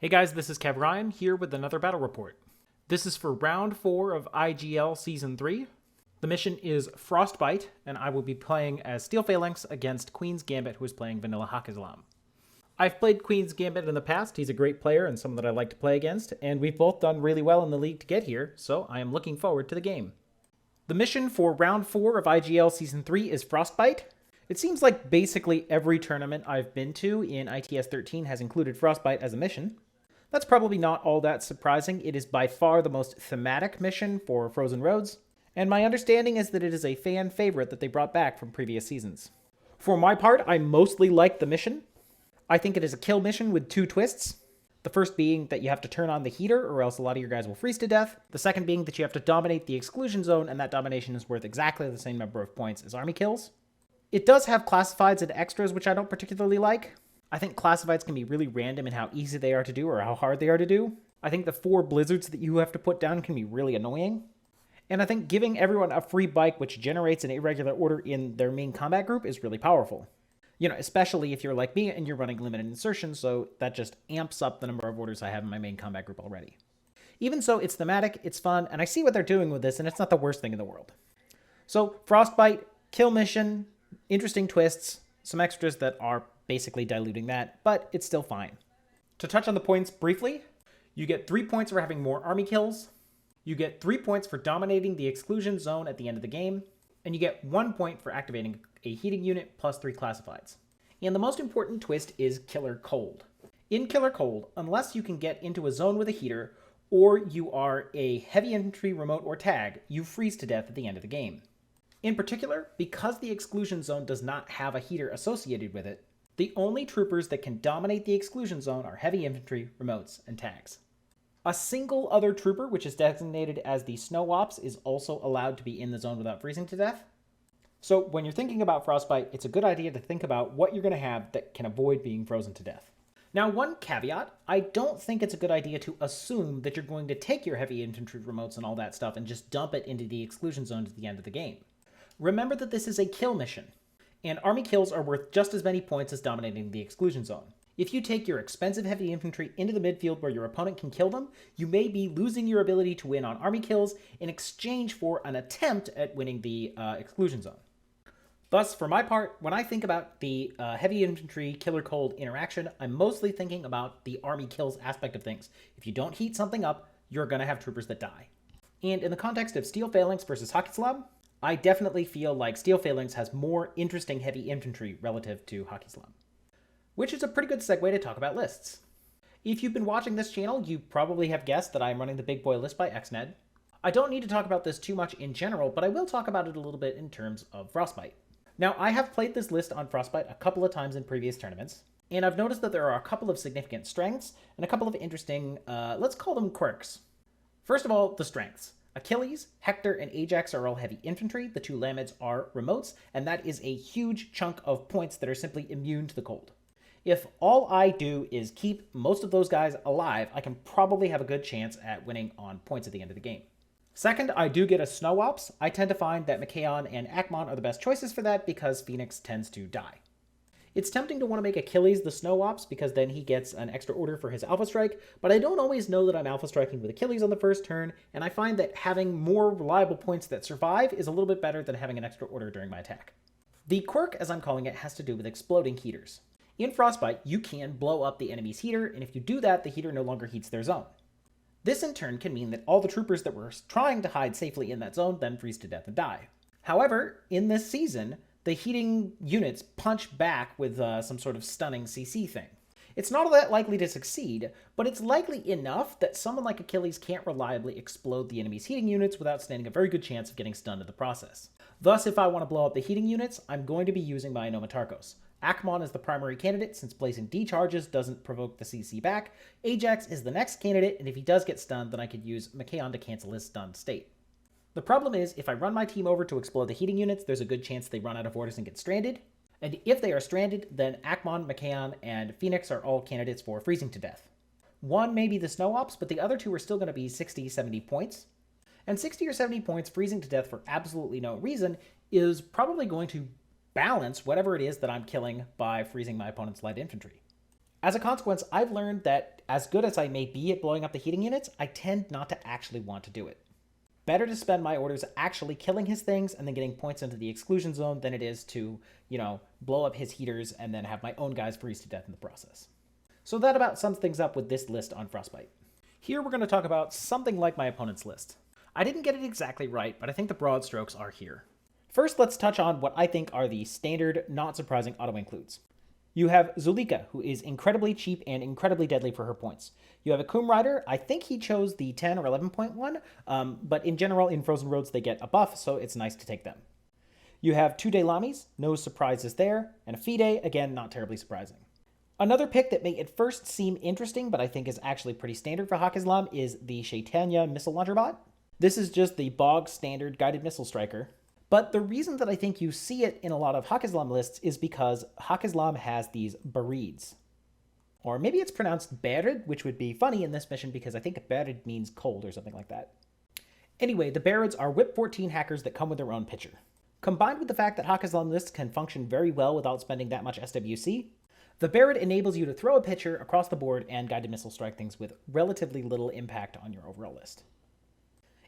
Hey guys, this is Khavrion here with another battle report. This is for round 4 of IGL Season 3. The mission is Frostbyte, and I will be playing as Steel Phalanx against QueensGamit, who is playing Vanilla Haqqislam. I've played QueensGambit in the past. He's a great player and someone that I like to play against, and we've both done really well in the league to get here, so I am looking forward to the game. The mission for round 4 of IGL Season 3 is Frostbyte. It seems like basically every tournament I've been to in ITS 13 has included Frostbyte as a mission. That's probably not all that surprising. It is by far the most thematic mission for Frozen Roads, and my understanding is that it is a fan favorite that they brought back from previous seasons. For my part, I mostly like the mission. I think it is a kill mission with 2 twists. The first being that you have to turn on the heater or else a lot of your guys will freeze to death. The second being that you have to dominate the exclusion zone, and that domination is worth exactly the same number of points as army kills. It does have classifieds and extras, which I don't particularly like. I think classifieds can be really random in how easy they are to do or how hard they are to do. I think the 4 blizzards that you have to put down can be really annoying. And I think giving everyone a free bike which generates an irregular order in their main combat group is really powerful. You know, especially if you're like me and you're running limited insertion, so that just amps up the number of orders I have in my main combat group already. Even so, it's thematic, it's fun, and I see what they're doing with this, and it's not the worst thing in the world. So, Frostbyte, kill mission, interesting twists, some extras that are basically diluting that, but it's still fine. To touch on the points briefly, you get 3 points for having more army kills, you get 3 points for dominating the exclusion zone at the end of the game, and you get 1 point for activating a heating unit plus 3 classifieds. And the most important twist is Killer Cold. In Killer Cold, unless you can get into a zone with a heater, or you are a heavy infantry remote or tag, you freeze to death at the end of the game. In particular, because the exclusion zone does not have a heater associated with it, the only troopers that can dominate the exclusion zone are heavy infantry, remotes, and tags. A single other trooper, which is designated as the Snow Ops, is also allowed to be in the zone without freezing to death. So when you're thinking about Frostbyte, it's a good idea to think about what you're going to have that can avoid being frozen to death. Now, one caveat, I don't think it's a good idea to assume that you're going to take your heavy infantry remotes and all that stuff and just dump it into the exclusion zone at the end of the game. Remember that this is a kill mission, and army kills are worth just as many points as dominating the exclusion zone. If you take your expensive heavy infantry into the midfield where your opponent can kill them, you may be losing your ability to win on army kills in exchange for an attempt at winning the exclusion zone. Thus, for my part, when I think about the heavy infantry Killer Cold interaction, I'm mostly thinking about the army kills aspect of things. If you don't heat something up, you're going to have troopers that die. And in the context of Steel Phalanx versus Haqqislam, I definitely feel like Steel Phalanx has more interesting heavy infantry relative to Haqqislam. Which is a pretty good segue to talk about lists. If you've been watching this channel, you probably have guessed that I am running the Big Boy list by XNed. I don't need to talk about this too much in general, but I will talk about it a little bit in terms of Frostbyte. Now, I have played this list on Frostbyte a couple of times in previous tournaments, and I've noticed that there are a couple of significant strengths and a couple of interesting, let's call them quirks. First of all, the strengths. Achilles, Hector, and Ajax are all heavy infantry, the 2 Lamids are remotes, and that is a huge chunk of points that are simply immune to the cold. If all I do is keep most of those guys alive, I can probably have a good chance at winning on points at the end of the game. Second, I do get a Snow Ops. I tend to find that Machaon and Akmon are the best choices for that because Phoenix tends to die. It's tempting to want to make Achilles the Snow Ops because then he gets an extra order for his Alpha Strike, but I don't always know that I'm Alpha Striking with Achilles on the first turn, and I find that having more reliable points that survive is a little bit better than having an extra order during my attack. The quirk, as I'm calling it, has to do with exploding heaters. In Frostbyte, you can blow up the enemy's heater, and if you do that, the heater no longer heats their zone. This in turn can mean that all the troopers that were trying to hide safely in that zone then freeze to death and die. However, in this season, the heating units punch back with some sort of stunning CC thing. It's not all that likely to succeed, but it's likely enough that someone like Achilles can't reliably explode the enemy's heating units without standing a very good chance of getting stunned in the process. Thus, if I want to blow up the heating units, I'm going to be using my Nomatarchos. Akmon is the primary candidate since placing D charges doesn't provoke the CC back. Ajax is the next candidate, and if he does get stunned, then I could use Machaon to cancel his stunned state. The problem is, if I run my team over to explode the heating units, there's a good chance they run out of orders and get stranded. And if they are stranded, then Akmon, Machaon, and Phoenix are all candidates for freezing to death. One may be the Snow Ops, but the other 2 are still going to be 60, 70 points. And 60 or 70 points freezing to death for absolutely no reason is probably going to balance whatever it is that I'm killing by freezing my opponent's light infantry. As a consequence, I've learned that as good as I may be at blowing up the heating units, I tend not to actually want to do it. Better to spend my orders actually killing his things and then getting points into the exclusion zone than it is to, blow up his heaters and then have my own guys freeze to death in the process. So that about sums things up with this list on Frostbyte. Here we're going to talk about something like my opponent's list. I didn't get it exactly right, but I think the broad strokes are here. First, let's touch on what I think are the standard, not surprising auto-includes. You have Zulika, who is incredibly cheap and incredibly deadly for her points. You have a Coom Rider. I think he chose the 10 or 11.1, but in general, in Frozen Roads, they get a buff, so it's nice to take them. You have 2 Daylamis, no surprises there, and a Fide, again, not terribly surprising. Another pick that may at first seem interesting, but I think is actually pretty standard for Haqqislam, is the Chaitanya Missile Launcher Bot. This is just the bog standard guided missile striker. But the reason that I think you see it in a lot of Haqqislam lists is because Haqqislam has these Barids. Or maybe it's pronounced Barid, which would be funny in this mission because I think Barid means cold or something like that. Anyway, the Barids are Whip 14 hackers that come with their own pitcher. Combined with the fact that Haqqislam lists can function very well without spending that much SWC, the Barid enables you to throw a pitcher across the board and guided missile strike things with relatively little impact on your overall list.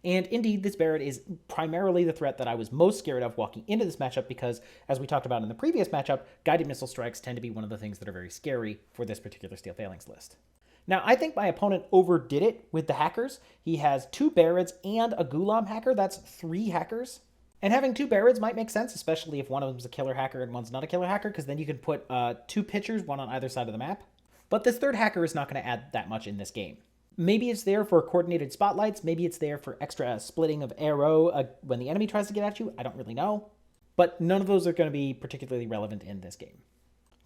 And indeed, this Barid is primarily the threat that I was most scared of walking into this matchup because, as we talked about in the previous matchup, guided missile strikes tend to be one of the things that are very scary for this particular Steel Phalanx list. Now, I think my opponent overdid it with the hackers. He has 2 Barids and a Gulam hacker. That's 3 hackers. And having 2 Barids might make sense, especially if one of them is a killer hacker and one's not a killer hacker, because then you can put 2 pitchers, one on either side of the map. But this third hacker is not going to add that much in this game. Maybe it's there for coordinated spotlights. Maybe it's there for extra splitting of arrow when the enemy tries to get at you. I don't really know. But none of those are going to be particularly relevant in this game.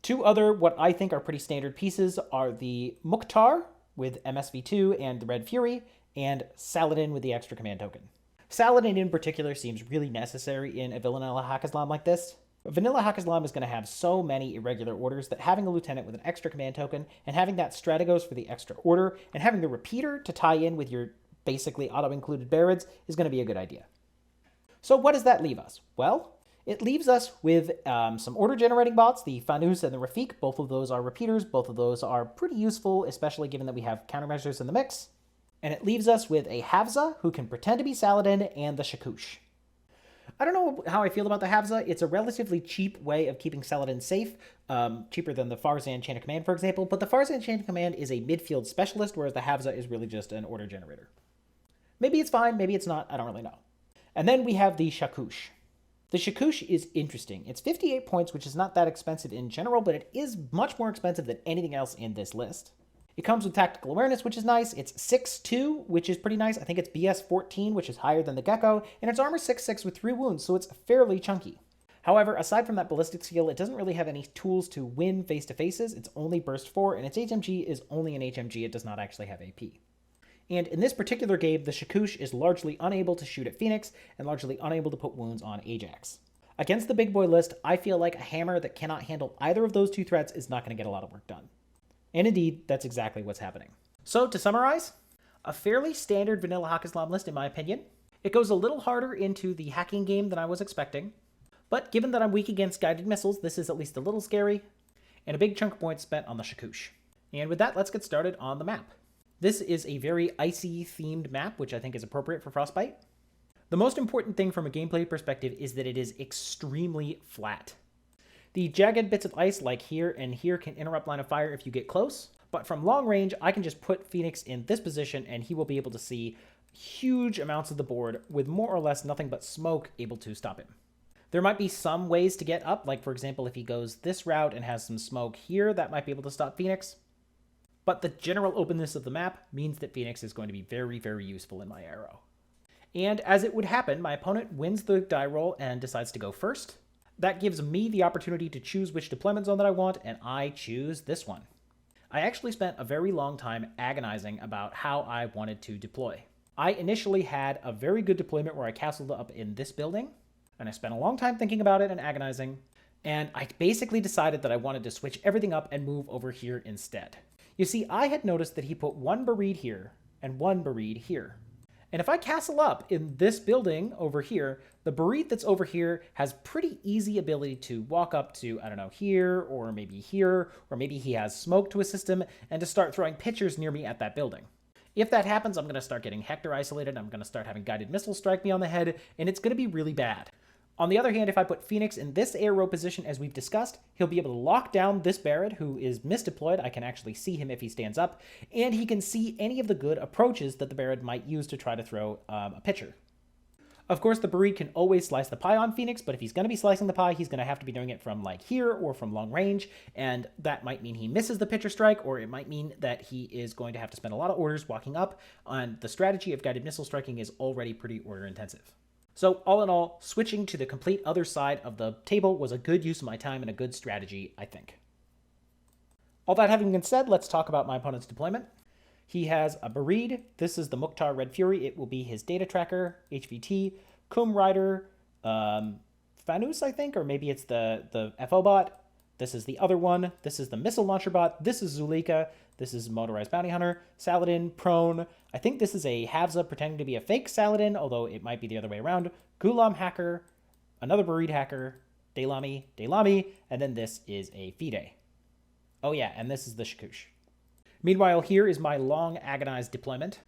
2 other, what I think are pretty standard pieces are the Mukhtar with MSV2 and the Red Fury, and Saladin with the extra command token. Saladin in particular seems really necessary in a vanilla Haqqislam like this. Vanilla Haqqislam is going to have so many irregular orders that having a lieutenant with an extra command token and having that Strategos for the extra order and having the repeater to tie in with your basically auto-included Barids is going to be a good idea. So what does that leave us? Well, it leaves us with some order-generating bots, the Fanus and the Rafiq. Both of those are repeaters. Both of those are pretty useful, especially given that we have countermeasures in the mix. And it leaves us with a Havza, who can pretend to be Saladin, and the Shakush. I don't know how I feel about the Havza. It's a relatively cheap way of keeping Saladin safe, cheaper than the Farzan Chain of Command, for example, but the Farzan Chain of Command is a midfield specialist, whereas the Havza is really just an order generator. Maybe it's fine, maybe it's not, I don't really know. And then we have the Shakush. The Shakush is interesting. It's 58 points, which is not that expensive in general, but it is much more expensive than anything else in this list. It comes with tactical awareness, which is nice. It's 6'2", which is pretty nice. I think it's BS 14, which is higher than the Gecko, and it's armor 6'6" with 3 wounds, so it's fairly chunky. However, aside from that ballistic skill, it doesn't really have any tools to win face-to-faces. It's only burst 4, and its HMG is only an HMG. It does not actually have AP. And in this particular game, the Shakush is largely unable to shoot at Phoenix and largely unable to put wounds on Ajax. Against the big boy list, I feel like a hammer that cannot handle either of those 2 threats is not going to get a lot of work done. And indeed, that's exactly what's happening. So to summarize, a fairly standard vanilla Haqqislam list in my opinion. It goes a little harder into the hacking game than I was expecting, but given that I'm weak against guided missiles, this is at least a little scary, and a big chunk of points spent on the Shakush. And with that, let's get started on the map. This is a very icy themed map, which I think is appropriate for Frostbyte. The most important thing from a gameplay perspective is that it is extremely flat. The jagged bits of ice like here and here can interrupt line of fire if you get close, but from long range, I can just put Phoenix in this position and he will be able to see huge amounts of the board with more or less nothing but smoke able to stop him. There might be some ways to get up, like for example, if he goes this route and has some smoke here, that might be able to stop Phoenix. But the general openness of the map means that Phoenix is going to be very, very useful in my arrow. And as it would happen, my opponent wins the die roll and decides to go first. That gives me the opportunity to choose which deployment zone that I want, and I choose this one. I actually spent a very long time agonizing about how I wanted to deploy. I initially had a very good deployment where I castled up in this building, and I spent a long time thinking about it and agonizing, and I basically decided that I wanted to switch everything up and move over here instead. You see, I had noticed that he put 1 Barid here and 1 Barid here. And if I castle up in this building over here, the Barit that's over here has pretty easy ability to walk up to, I don't know, here, or maybe he has smoke to assist him, and to start throwing pitchers near me at that building. If that happens, I'm going to start getting Haqq isolated, I'm going to start having guided missiles strike me on the head, and it's going to be really bad. On the other hand, if I put Phoenix in this aero position as we've discussed, he'll be able to lock down this Barrett, who is misdeployed. I can actually see him if he stands up, and he can see any of the good approaches that the Barrett might use to try to throw a pitcher. Of course, the Barit can always slice the pie on Phoenix, but if he's going to be slicing the pie, he's going to have to be doing it from like here or from long range, and that might mean he misses the pitcher strike, or it might mean that he is going to have to spend a lot of orders walking up, and the strategy of guided missile striking is already pretty order intensive. So all in all, switching to the complete other side of the table was a good use of my time and a good strategy, I think. All that having been said, let's talk about my opponent's deployment. He has a Barid. This is the Mukhtar Red Fury. It will be his data tracker, HVT, Kum Rider, Fanus, I think, or maybe it's the FO bot. This is the other one. This is the missile launcher bot. This is Zulika. This is Motorized Bounty Hunter, Saladin, Prone. I think this is a Havza pretending to be a fake Saladin, although it might be the other way around. Gulam Hacker, another Barid Hacker, Daylami, and then this is a Fide. Oh yeah, and this is the Shakush. Meanwhile, here is my long, agonized deployment.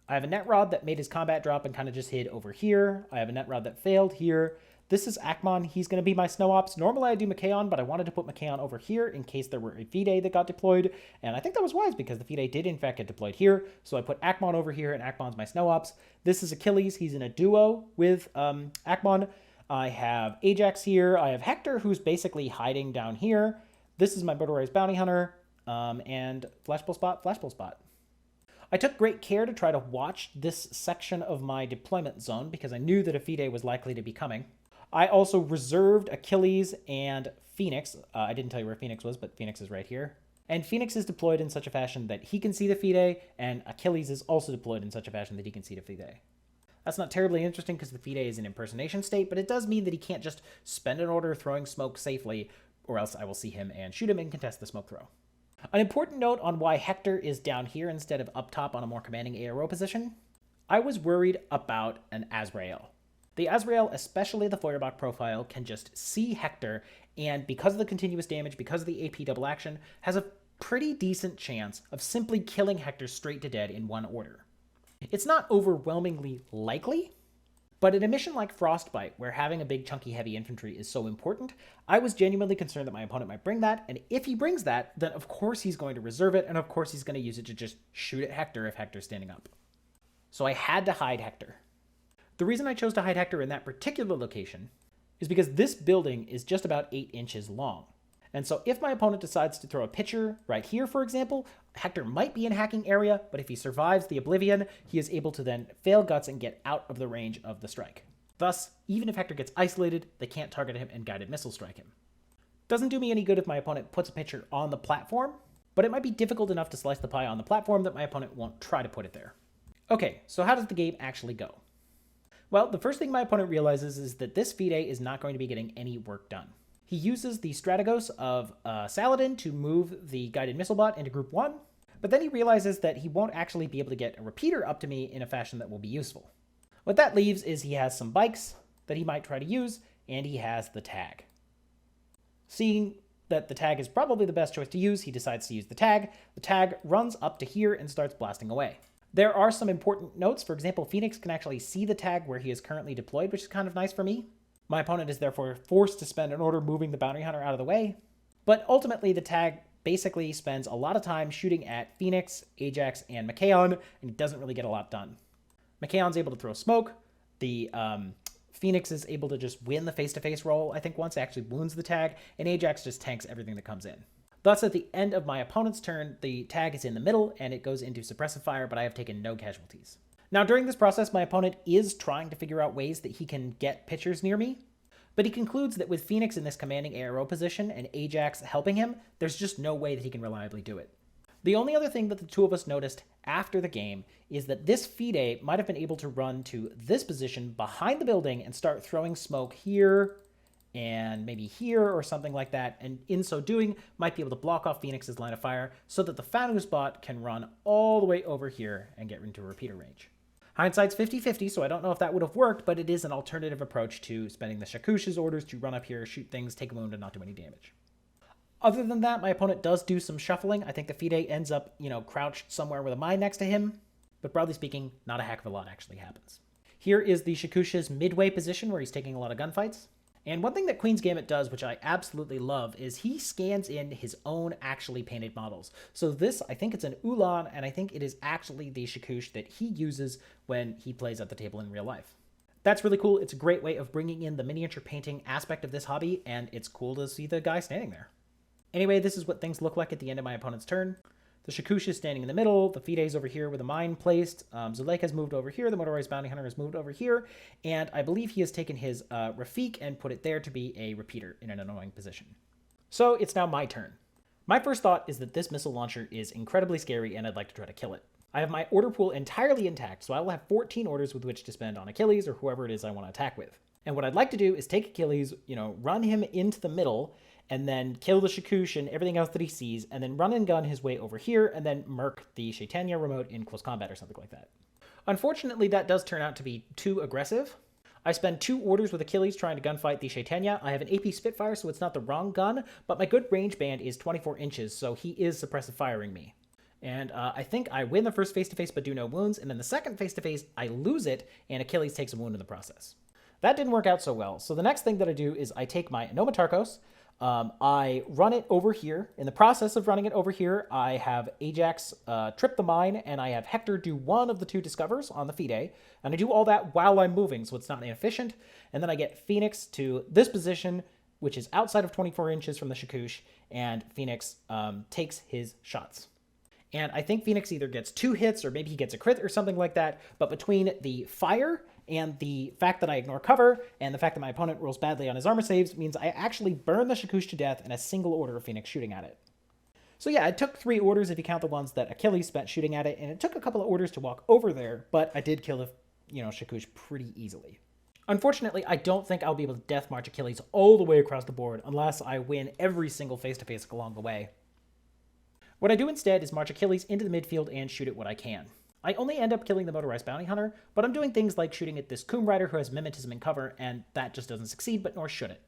I have a net rod that made his combat drop and kind of just hid over here. I have a net rod that failed here. This is Akmon. He's going to be my snow ops. Normally I do Machaon, but I wanted to put Machaon over here in case there were a Fide that got deployed. And I think that was wise because the Fide did in fact get deployed here. So I put Akmon over here and Akmon's my snow ops. This is Achilles. He's in a duo with Akmon. I have Ajax here. I have Hector, who's basically hiding down here. This is my Motorized Bounty Hunter. And Flashball Spot. I took great care to try to watch this section of my deployment zone because I knew that a Fide was likely to be coming. I also reserved Achilles and Phoenix. I didn't tell you where Phoenix was, but Phoenix is right here. And Phoenix is deployed in such a fashion that he can see the Fide, and Achilles is also deployed in such a fashion that he can see the Fide. That's not terribly interesting because the Fide is in impersonation state, but it does mean that he can't just spend an order throwing smoke safely, or else I will see him and shoot him and contest the smoke throw. An important note on why Hector is down here instead of up top on a more commanding ARO position. I was worried about an Azrael. The Azrael, especially the Feuerbach profile, can just see Hector, and because of the continuous damage, because of the AP double action, has a pretty decent chance of simply killing Hector straight to dead in one order. It's not overwhelmingly likely, but in a mission like Frostbyte, where having a big chunky heavy infantry is so important, I was genuinely concerned that my opponent might bring that, and if he brings that, then of course he's going to reserve it, and of course he's going to use it to just shoot at Hector if Hector's standing up. So I had to hide Hector. The reason I chose to hide Hector in that particular location is because this building is just about 8 inches long. And so if my opponent decides to throw a pitcher right here, for example, Hector might be in hacking area, but if he survives the Oblivion, he is able to then fail guts and get out of the range of the strike. Thus, even if Hector gets isolated, they can't target him and guided missile strike him. Doesn't do me any good if my opponent puts a pitcher on the platform, but it might be difficult enough to slice the pie on the platform that my opponent won't try to put it there. Okay, so how does the game actually go? Well, the first thing my opponent realizes is that this Fide is not going to be getting any work done. He uses the Strategos of Saladin to move the guided missile bot into group 1, but then he realizes that he won't actually be able to get a repeater up to me in a fashion that will be useful. What that leaves is he has some bikes that he might try to use, and he has the tag. Seeing that the tag is probably the best choice to use, he decides to use the tag. The tag runs up to here and starts blasting away. There are some important notes. For example, Phoenix can actually see the tag where he is currently deployed, which is kind of nice for me. My opponent is therefore forced to spend an order moving the bounty hunter out of the way. But ultimately, the tag basically spends a lot of time shooting at Phoenix, Ajax, and Machaon, and he doesn't really get a lot done. Machaon's able to throw smoke. The Phoenix is able to just win the face-to-face roll, I think once it actually wounds the tag, and Ajax just tanks everything that comes in. Thus, at the end of my opponent's turn, the tag is in the middle, and it goes into suppressive fire, but I have taken no casualties. Now, during this process, my opponent is trying to figure out ways that he can get pitchers near me, but he concludes that with Phoenix in this commanding ARO position and Ajax helping him, there's just no way that he can reliably do it. The only other thing that the two of us noticed after the game is that this Fide might have been able to run to this position behind the building and start throwing smoke here and maybe here or something like that, and in so doing might be able to block off Phoenix's line of fire so that the Fanus bot can run all the way over here and get into repeater range. Hindsight's 50-50, so I don't know if that would have worked, but it is an alternative approach to spending the Shakush's orders to run up here, shoot things, take a wound, and not do any damage. Other than that, my opponent does do some shuffling. I think the FIDE ends up, crouched somewhere with a mine next to him, but broadly speaking, not a heck of a lot actually happens. Here is the Shakush's midway position where he's taking a lot of gunfights. And one thing that QueensGamit does, which I absolutely love, is he scans in his own actually painted models. So this, I think it's an Ulan, and I think it is actually the Shakush that he uses when he plays at the table in real life. That's really cool. It's a great way of bringing in the miniature painting aspect of this hobby, and it's cool to see the guy standing there. Anyway, this is what things look like at the end of my opponent's turn. The Shakush is standing in the middle, the FIDE's over here with a mine placed, Zuleika's moved over here, the Motorized Bounty Hunter has moved over here, and I believe he has taken his Rafik and put it there to be a repeater in an annoying position. So it's now my turn. My first thought is that this missile launcher is incredibly scary and I'd like to try to kill it. I have my order pool entirely intact, so I will have 14 orders with which to spend on Achilles or whoever it is I want to attack with. And what I'd like to do is take Achilles, run him into the middle, and then kill the Shakush and everything else that he sees, and then run and gun his way over here, and then murk the Chaitanya remote in close combat or something like that. Unfortunately, that does turn out to be too aggressive. I spend 2 orders with Achilles trying to gunfight the Chaitanya. I have an AP Spitfire, so it's not the wrong gun, but my good range band is 24 inches, so he is suppressive firing me. And I think I win the first face-to-face but do no wounds, and then the second face-to-face, I lose it, and Achilles takes a wound in the process. That didn't work out so well, so the next thing that I do is I take my Nomatarkos, I run it over here. In the process of running it over here, I have Ajax trip the mine, and I have Hector do one of the 2 discovers on the FIDE, and I do all that while I'm moving, so it's not inefficient. And then I get Phoenix to this position, which is outside of 24 inches from the Shakush, and Phoenix takes his shots. And I think Phoenix either gets 2 hits, or maybe he gets a crit or something like that, but between the fire and the fact that I ignore cover, and the fact that my opponent rolls badly on his armor saves, means I actually burn the Shakush to death in a single order of Phoenix shooting at it. So yeah, it took 3 orders if you count the ones that Achilles spent shooting at it, and it took a couple of orders to walk over there, but I did kill the, Shakush pretty easily. Unfortunately, I don't think I'll be able to death march Achilles all the way across the board unless I win every single face-to-face along the way. What I do instead is march Achilles into the midfield and shoot at what I can. I only end up killing the Motorized Bounty Hunter, but I'm doing things like shooting at this Coom Rider who has Mimetism in cover, and that just doesn't succeed, but nor should it.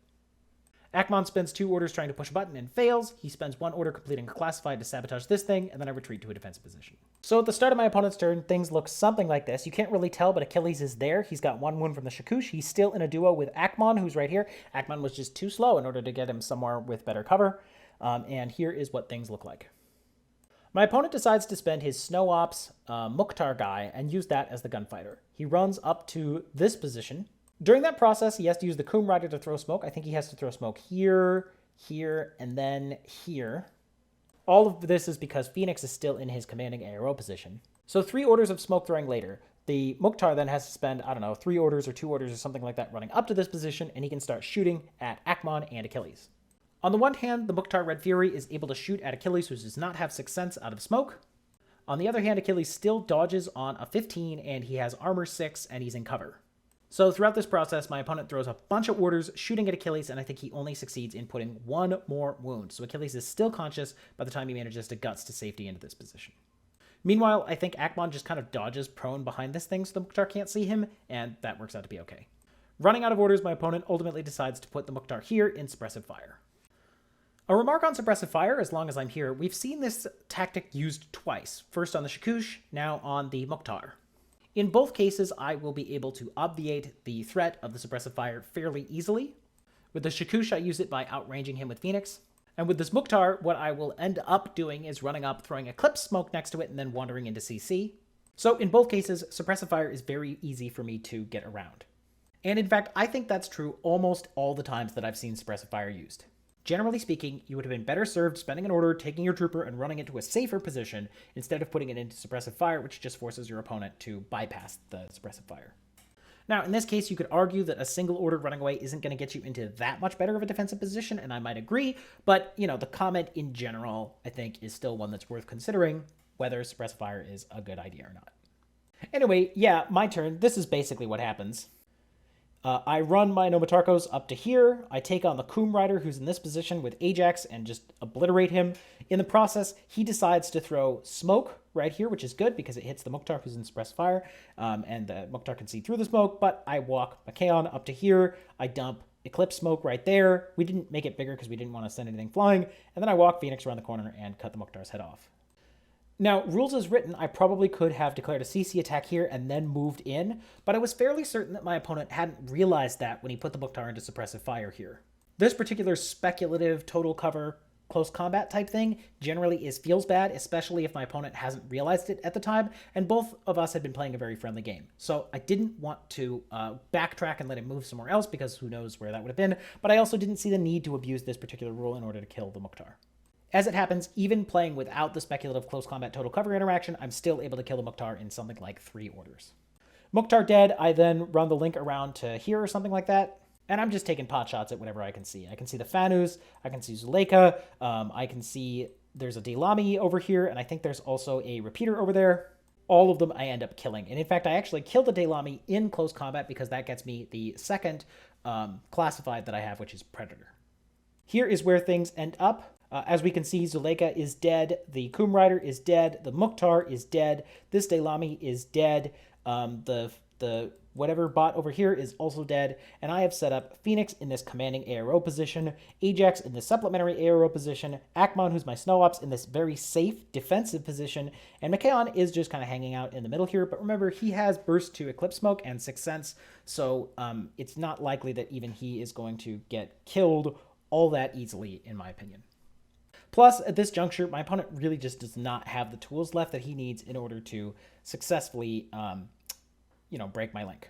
Akmon spends 2 orders trying to push a button and fails. He spends 1 order completing a classified to sabotage this thing, and then I retreat to a defensive position. So at the start of my opponent's turn, things look something like this. You can't really tell, but Achilles is there. He's got 1 wound from the Shakush. He's still in a duo with Akmon, who's right here. Akmon was just too slow in order to get him somewhere with better cover, and here is what things look like. My opponent decides to spend his Snow Ops Mukhtar guy and use that as the gunfighter. He runs up to this position. During that process, he has to use the Coom Rider to throw smoke. I think he has to throw smoke here, here, and then here. All of this is because Phoenix is still in his commanding ARO position. So 3 orders of smoke throwing later. The Mukhtar then has to spend, 3 orders or 2 orders or something like that running up to this position, and he can start shooting at Akmon and Achilles. On the one hand, the Mukhtar Red Fury is able to shoot at Achilles, who does not have Sixth Sense, out of smoke. On the other hand, Achilles still dodges on a 15, and he has armor 6, and he's in cover. So throughout this process, my opponent throws a bunch of orders shooting at Achilles, and I think he only succeeds in putting 1 more wound. So Achilles is still conscious by the time he manages to guts to safety into this position. Meanwhile, I think Akmon just kind of dodges prone behind this thing so the Mukhtar can't see him, and that works out to be okay. Running out of orders, my opponent ultimately decides to put the Mukhtar here in suppressive fire. A remark on suppressive fire, as long as I'm here, we've seen this tactic used twice. First on the Shakush, now on the Mukhtar. In both cases, I will be able to obviate the threat of the suppressive fire fairly easily. With the Shakush, I use it by outranging him with Phoenix. And with this Mukhtar, what I will end up doing is running up, throwing Eclipse smoke next to it, and then wandering into CC. So in both cases, suppressive fire is very easy for me to get around. And in fact, I think that's true almost all the times that I've seen suppressive fire used. Generally speaking, you would have been better served spending an order, taking your trooper, and running it to a safer position instead of putting it into suppressive fire, which just forces your opponent to bypass the suppressive fire. Now, in this case, you could argue that a single order running away isn't going to get you into that much better of a defensive position, and I might agree, but, the comment in general, I think, is still one that's worth considering, whether suppressive fire is a good idea or not. Anyway, yeah, my turn. This is basically what happens. I run my Nomatarkos up to here. I take on the Coom Rider, who's in this position with Ajax, and just obliterate him. In the process, he decides to throw smoke right here, which is good because it hits the Mukhtar, who's in suppressed fire, and the Mukhtar can see through the smoke, but I walk Machaon up to here. I dump Eclipse Smoke right there. We didn't make it bigger because we didn't want to send anything flying, and then I walk Phoenix around the corner and cut the Mukhtar's head off. Now, rules as written, I probably could have declared a CC attack here and then moved in, but I was fairly certain that my opponent hadn't realized that when he put the Mukhtar into suppressive fire here. This particular speculative total cover close combat type thing generally feels bad, especially if my opponent hasn't realized it at the time, and both of us had been playing a very friendly game. So I didn't want to backtrack and let him move somewhere else because who knows where that would have been, but I also didn't see the need to abuse this particular rule in order to kill the Mukhtar. As it happens, even playing without the speculative close combat total cover interaction, I'm still able to kill the Mukhtar in something like 3 orders. Mukhtar dead, I then run the link around to here or something like that, and I'm just taking pot shots at whatever I can see. I can see the Fanus, I can see Zuleika, I can see there's a Delami over here, and I think there's also a Repeater over there. All of them I end up killing. And in fact, I actually killed the Delami in close combat because that gets me the second classified that I have, which is Predator. Here is where things end up. As we can see, Zuleika is dead, the Coom Rider is dead, the Mukhtar is dead, this Delami is dead, the whatever bot over here is also dead, and I have set up Phoenix in this commanding ARO position, Ajax in this supplementary ARO position, Akmon, who's my Snow Ops, in this very safe defensive position, and Machaon is just kind of hanging out in the middle here, but remember, he has Burst to Eclipse Smoke and Sixth Sense, so it's not likely that even he is going to get killed all that easily, in my opinion. Plus, at this juncture, my opponent really just does not have the tools left that he needs in order to successfully, break my link.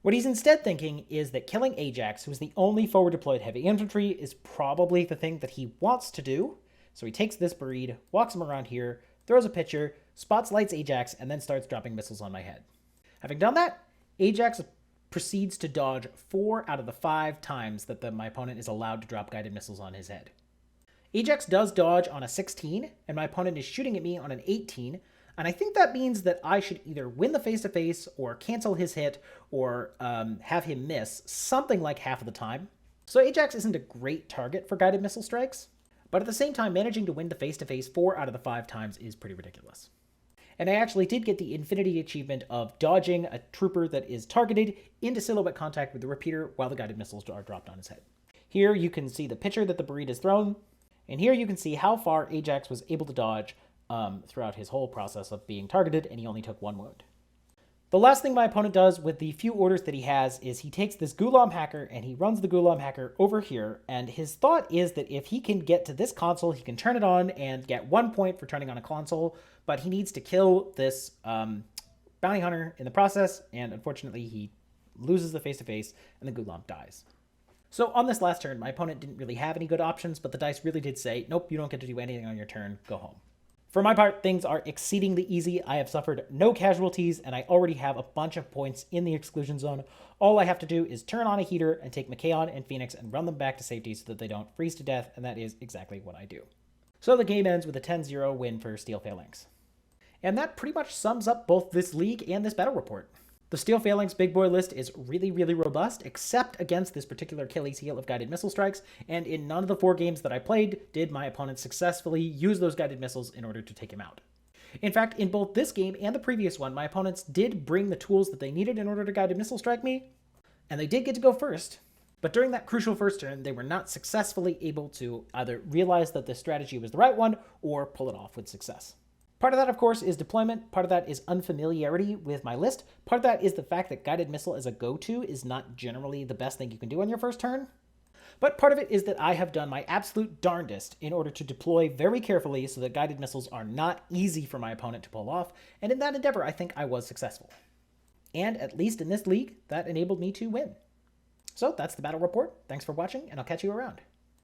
What he's instead thinking is that killing Ajax, who's the only forward deployed heavy infantry, is probably the thing that he wants to do. So he takes this Breed, walks him around here, throws a pitcher, spots lights Ajax, and then starts dropping missiles on my head. Having done that, Ajax proceeds to dodge 4 out of the 5 times that my opponent is allowed to drop guided missiles on his head. Ajax does dodge on a 16, and my opponent is shooting at me on an 18, and I think that means that I should either win the face-to-face or cancel his hit or have him miss something like half of the time. So Ajax isn't a great target for guided missile strikes, but at the same time, managing to win the face-to-face 4 out of the 5 times is pretty ridiculous. And I actually did get the infiNity achievement of dodging a trooper that is targeted into silhouette contact with the Repeater while the guided missiles are dropped on his head. Here you can see the pitcher that the Breed is thrown, and here you can see how far Ajax was able to dodge throughout his whole process of being targeted, and he only took 1 wound. The last thing my opponent does with the few orders that he has is he takes this Gulam Hacker and he runs the Gulam Hacker over here, and his thought is that if he can get to this console, he can turn it on and get 1 point for turning on a console, but he needs to kill this bounty hunter in the process, and unfortunately he loses the face-to-face and the Gulam dies. So on this last turn, my opponent didn't really have any good options, but the dice really did say, nope, you don't get to do anything on your turn, go home. For my part, things are exceedingly easy. I have suffered no casualties, and I already have a bunch of points in the exclusion zone. All I have to do is turn on a heater and take Machaon and Phoenix and run them back to safety so that they don't freeze to death, and that is exactly what I do. So the game ends with a 10-0 win for Steel Phalanx. And that pretty much sums up both this league and this battle report. The Steel Phalanx Big Boy list is really, really robust, except against this particular Achilles heel of guided missile strikes, and in none of the 4 games that I played did my opponent successfully use those guided missiles in order to take him out. In fact, in both this game and the previous one, my opponents did bring the tools that they needed in order to guided missile strike me, and they did get to go first, but during that crucial first turn, they were not successfully able to either realize that this strategy was the right one or pull it off with success. Part of that, of course, is deployment. Part of that is unfamiliarity with my list. Part of that is the fact that guided missile as a go-to is not generally the best thing you can do on your first turn. But part of it is that I have done my absolute darndest in order to deploy very carefully so that guided missiles are not easy for my opponent to pull off. And in that endeavor, I think I was successful. And at least in this league, that enabled me to win. So that's the battle report. Thanks for watching, and I'll catch you around.